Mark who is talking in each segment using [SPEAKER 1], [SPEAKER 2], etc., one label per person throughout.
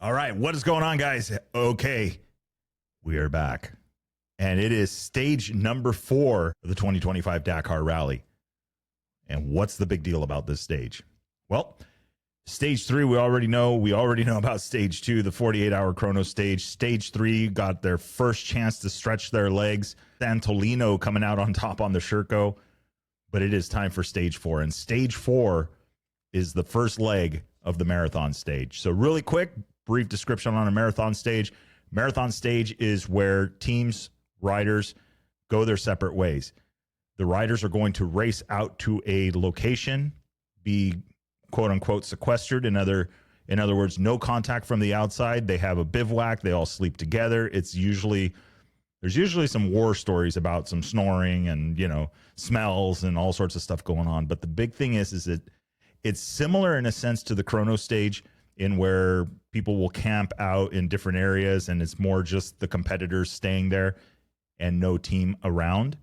[SPEAKER 1] All right, what is going on, guys? Okay, we are back. And it is stage number 4 of the 2025 Dakar Rally. And what's the big deal about this stage? Well, stage 3, we already know. We already know about stage 2, the 48-hour chrono stage. Stage 3 got their first chance to stretch their legs. Santolino coming out on top on the Sherco. But it is time for stage 4. And stage 4 is the first leg of the marathon stage. So really quick, brief description on a marathon stage. Marathon stage is where teams, riders, go their separate ways. The riders are going to race out to a location, be quote unquote sequestered. In other words, no contact from the outside. They have a bivouac. They all sleep together. There's usually some war stories about some snoring and, smells and all sorts of stuff going on. But the big thing is that it's similar in a sense to the chrono stage, in where people will camp out in different areas and it's more just the competitors staying there and no team around.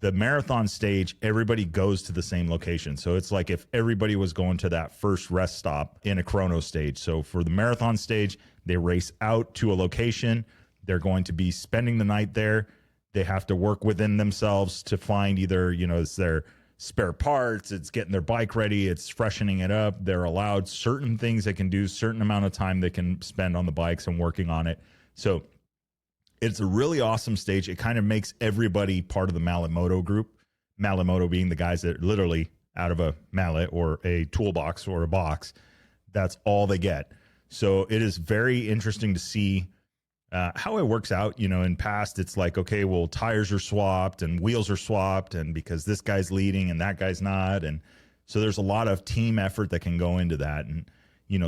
[SPEAKER 1] The marathon stage, everybody goes to the same location. So it's like if everybody was going to that first rest stop in a chrono stage. So for the marathon stage, they race out to a location. They're going to be spending the night there. They have to work within themselves to find either, it's their spare parts, it's getting their bike ready, it's freshening it up. They're allowed certain things they can do, certain amount of time they can spend on the bikes and working on it. So it's a really awesome stage. It kind of makes everybody part of the Malimoto group. Malimoto being the guys that literally out of a mallet or a toolbox or a box, that's all they get. So it is very interesting to see how it works out. In past, it's like, okay, well, tires are swapped and wheels are swapped, and because this guy's leading and that guy's not. And so there's a lot of team effort that can go into that. And,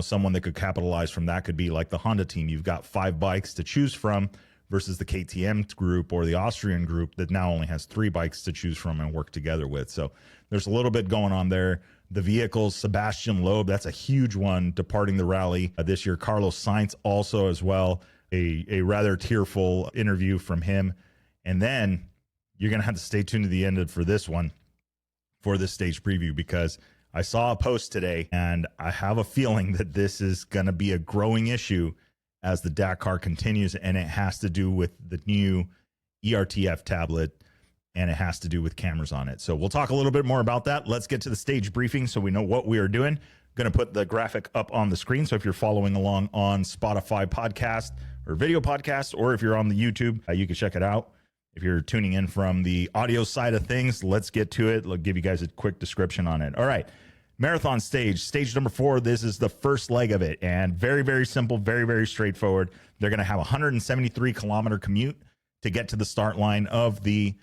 [SPEAKER 1] someone that could capitalize from that could be like the Honda team. You've got 5 bikes to choose from versus the KTM group or the Austrian group that now only has 3 bikes to choose from and work together with. So there's a little bit going on there. The vehicles, Sebastian Loeb, that's a huge one departing the rally this year. Carlos Sainz also as well. A rather tearful interview from him. And then you're going to have to stay tuned to the end for this one, for this stage preview, because I saw a post today and I have a feeling that this is going to be a growing issue as the Dakar continues, and it has to do with the new ERTF tablet, and it has to do with cameras on it. So we'll talk a little bit more about that. Let's get to the stage briefing so we know what we are doing. Going to put the graphic up on the screen. So if you're following along on Spotify podcast or video podcast, or if you're on the YouTube, you can check it out. If you're tuning in from the audio side of things, let's get to it. I'll give you guys a quick description on it. All right. Marathon stage number 4. This is the first leg of it. And very, very simple, very, very straightforward. They're going to have a 173 kilometer commute to get to the start line of the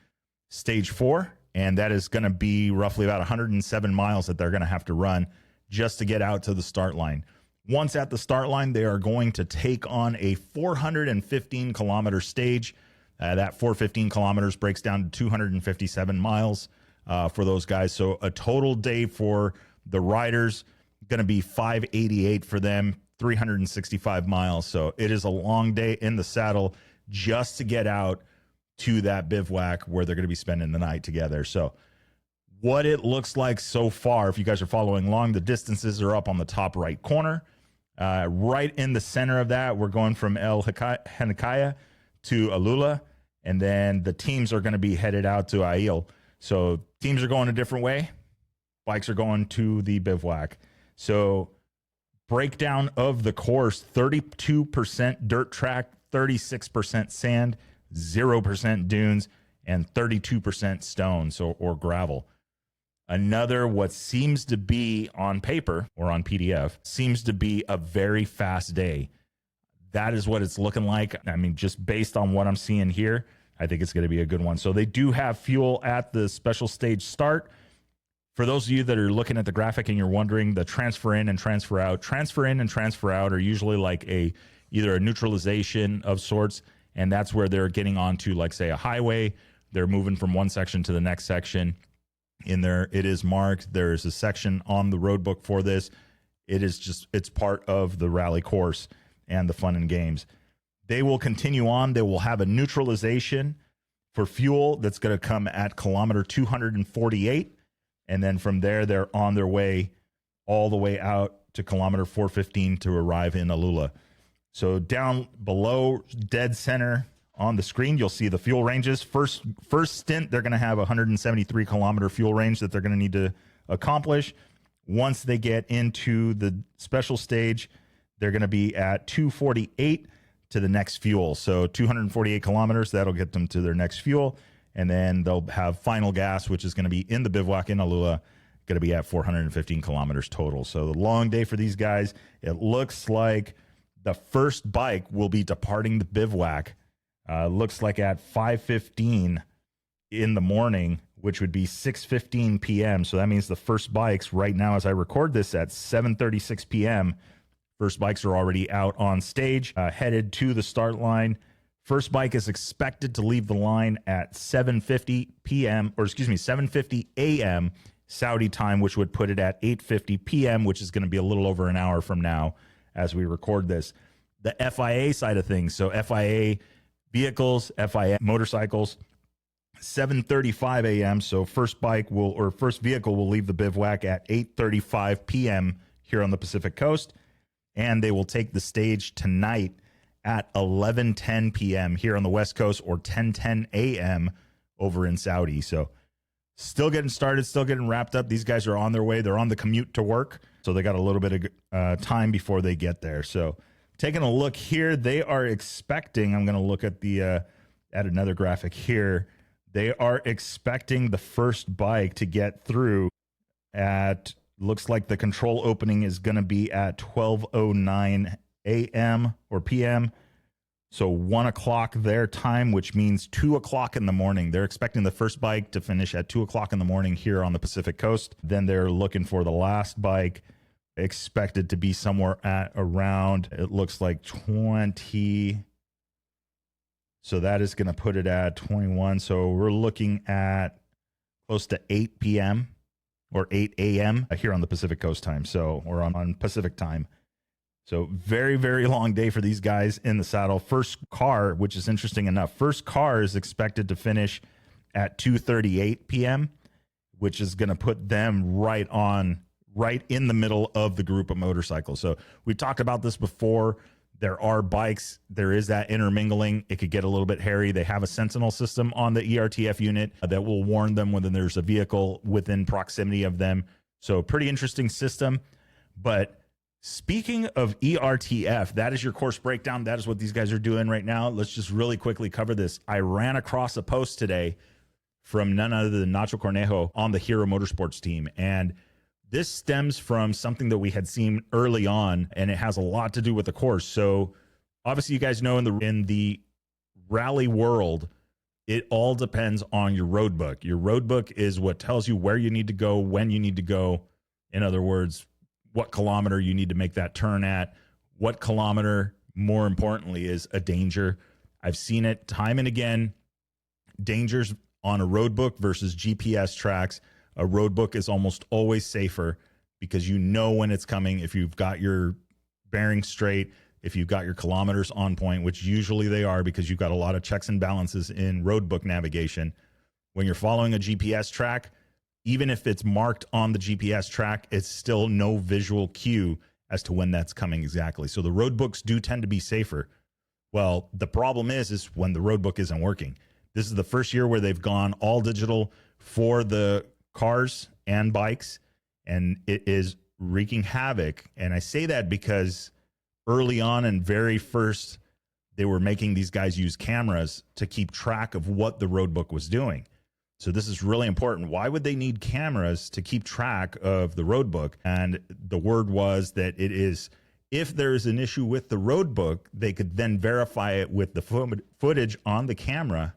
[SPEAKER 1] stage 4. And that is going to be roughly about 107 miles that they're going to have to run just to get out to the start line. Once at the start line, they are going to take on a 415 kilometer stage. That 415 kilometers breaks down to 257 miles for those guys. So a total day for the riders going to be 588 for them, 365 miles. So it is a long day in the saddle just to get out to that bivouac where they're going to be spending the night together. So what it looks like so far, if you guys are following along, the distances are up on the top right corner. Right in the center of that, we're going from El Henakaya to Alula, and then the teams are going to be headed out to Ail. So teams are going a different way. Bikes are going to the bivouac. So breakdown of the course, 32% dirt track, 36% sand, 0% dunes, and 32% stone, or gravel. Another, what seems to be on paper or on PDF, seems to be a very fast day. That is what it's looking like. I mean, just based on what I'm seeing here, I think it's going to be a good one. So they do have fuel at the special stage start. For those of you that are looking at the graphic and you're wondering, the transfer in and transfer out are usually like either a neutralization of sorts, and that's where they're getting onto, like, say, a highway. They're moving from one section to the next section. In there, it is marked. There's a section on the road book for this. It's part of the rally course and the fun and games. They will continue on. They will have a neutralization for fuel that's going to come at kilometer 248. And then from there, they're on their way all the way out to kilometer 415 to arrive in Alula. So down below dead center on the screen, you'll see the fuel ranges. First stint, they're going to have a 173 kilometer fuel range that they're going to need to accomplish. Once they get into the special stage, they're going to be at 248 to the next fuel. So 248 kilometers, that'll get them to their next fuel. And then they'll have final gas, which is going to be in the bivouac in Alula, going to be at 415 kilometers total. So the long day for these guys. It looks like the first bike will be departing the bivouac. Looks like at 5:15 in the morning, which would be 6:15 p.m. So that means the first bikes right now, as I record this, at 7:36 p.m., first bikes are already out on stage, headed to the start line. First bike is expected to leave the line at 7:50 p.m., or excuse me, 7:50 a.m. Saudi time, which would put it at 8:50 p.m., which is going to be a little over an hour from now as we record this. The FIA side of things, so FIA vehicles, FIA motorcycles, 7:35 a.m. So first vehicle will leave the bivouac at 8:35 p.m. here on the Pacific Coast, and they will take the stage tonight at 11:10 p.m. here on the West Coast, or 10:10 a.m. over in Saudi. So still getting started, still getting wrapped up. These guys are on their way. They're on the commute to work, so they got a little bit of time before they get there. So taking a look here, they are expecting, I'm going to look at at another graphic here. They are expecting the first bike to get through at, looks like the control opening is going to be at 12:09 a.m. or p.m. So 1 o'clock their time, which means 2 o'clock in the morning. They're expecting the first bike to finish at 2 o'clock in the morning here on the Pacific Coast. Then they're looking for the last bike, expected to be somewhere at around, it looks like 20. So that is going to put it at 21. So we're looking at close to 8 p.m. or 8 a.m. here on the Pacific Coast time. So we're on Pacific time. So very, very long day for these guys in the saddle. First car, which is interesting enough, first car is expected to finish at 2:38 p.m., which is going to put them right in the middle of the group of motorcycles. So we talked about this before. There are bikes. There is that intermingling. It could get a little bit hairy. They have a sentinel system on the ERTF unit that will warn them when there's a vehicle within proximity of them. So pretty interesting system. But speaking of ERTF, that is your course breakdown. That is what these guys are doing right now. Let's just really quickly cover this. I ran across a post today from none other than Nacho Cornejo on the Hero Motorsports team. And this stems from something that we had seen early on, and it has a lot to do with the course. So obviously you guys know in the rally world, it all depends on your road book. Your road book is what tells you where you need to go, when you need to go. In other words, what kilometer you need to make that turn at, what kilometer, more importantly, is a danger. I've seen it time and again, dangers on a road book versus GPS tracks. A road book is almost always safer because you know when it's coming. If you've got your bearings straight, if you've got your kilometers on point, which usually they are because you've got a lot of checks and balances in road book navigation. When you're following a GPS track, even if it's marked on the GPS track, it's still no visual cue as to when that's coming exactly. So the road books do tend to be safer. Well, the problem is when the road book isn't working. This is the first year where they've gone all digital for the cars and bikes, and it is wreaking havoc. And I say that because early on and very first, they were making these guys use cameras to keep track of what the road book was doing. So this is really important. Why would they need cameras to keep track of the road book? And the word was that it is, if there is an issue with the road book, they could then verify it with the footage on the camera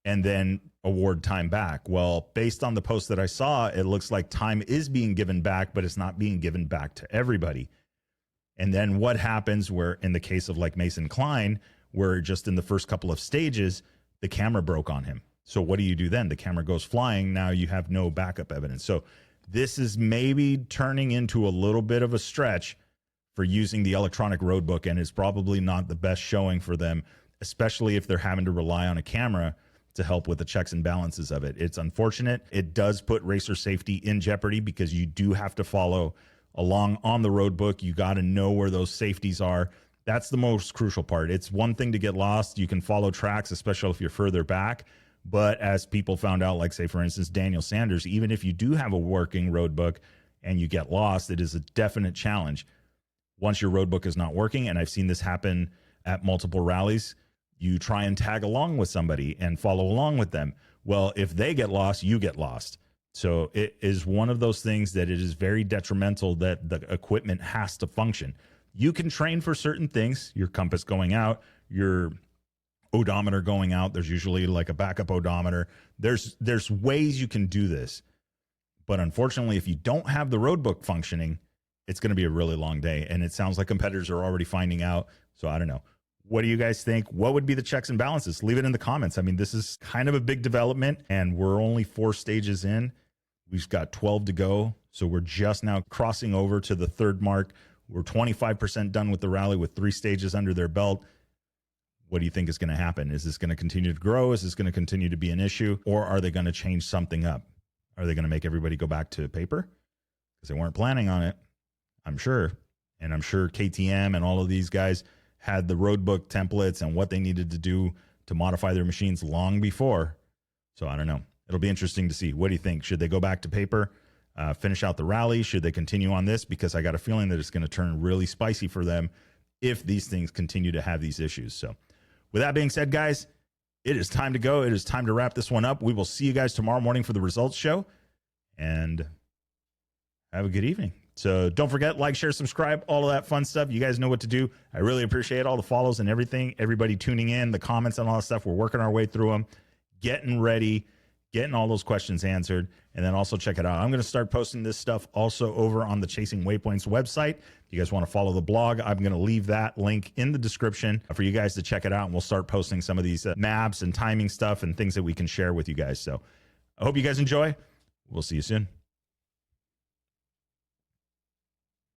[SPEAKER 1] and then award time back. Well, based on the post that I saw, it looks like time is being given back, but it's not being given back to everybody. And then what happens where, in the case of like Mason Klein, where just in the first couple of stages, the camera broke on him. So what do you do then? The camera goes flying. Now you have no backup evidence. So this is maybe turning into a little bit of a stretch for using the electronic road book, and it's probably not the best showing for them, especially if they're having to rely on a camera to help with the checks and balances of it. It's unfortunate. It does put racer safety in jeopardy because you do have to follow along on the road book. You got to know where those safeties are. That's the most crucial part. It's one thing to get lost. You can follow tracks, especially if you're further back. But as people found out, like say, for instance, Daniel Sanders, even if you do have a working road book and you get lost, it is a definite challenge. Once your road book is not working, and I've seen this happen at multiple rallies, you try and tag along with somebody and follow along with them. Well, if they get lost, you get lost. So it is one of those things that it is very detrimental that the equipment has to function. You can train for certain things, your compass going out, your odometer going out. There's usually like a backup odometer. There's ways you can do this. But unfortunately, if you don't have the road book functioning, it's going to be a really long day. And it sounds like competitors are already finding out. So I don't know. What do you guys think? What would be the checks and balances? Leave it in the comments. I mean, this is kind of a big development, and we're only 4 stages in. We've got 12 to go. So we're just now crossing over to the 3rd mark. We're 25% done with the rally with 3 stages under their belt. What do you think is going to happen? Is this going to continue to grow? Is this going to continue to be an issue? Or are they going to change something up? Are they going to make everybody go back to paper? Because they weren't planning on it, I'm sure. And I'm sure KTM and all of these guys had the roadbook templates and what they needed to do to modify their machines long before. So I don't know. It'll be interesting to see. What do you think? Should they go back to paper, finish out the rally? Should they continue on this? Because I got a feeling that it's going to turn really spicy for them if these things continue to have these issues. So with that being said, guys, it is time to go. It is time to wrap this one up. We will see you guys tomorrow morning for the results show, and have a good evening. So don't forget, like, share, subscribe, all of that fun stuff. You guys know what to do. I really appreciate all the follows and everything, everybody tuning in, the comments and all that stuff. We're working our way through them, getting ready, getting all those questions answered. And then also check it out. I'm going to start posting this stuff also over on the Chasing Waypoints website. If you guys want to follow the blog, I'm going to leave that link in the description for you guys to check it out. And we'll start posting some of these maps and timing stuff and things that we can share with you guys. So I hope you guys enjoy. We'll see you soon.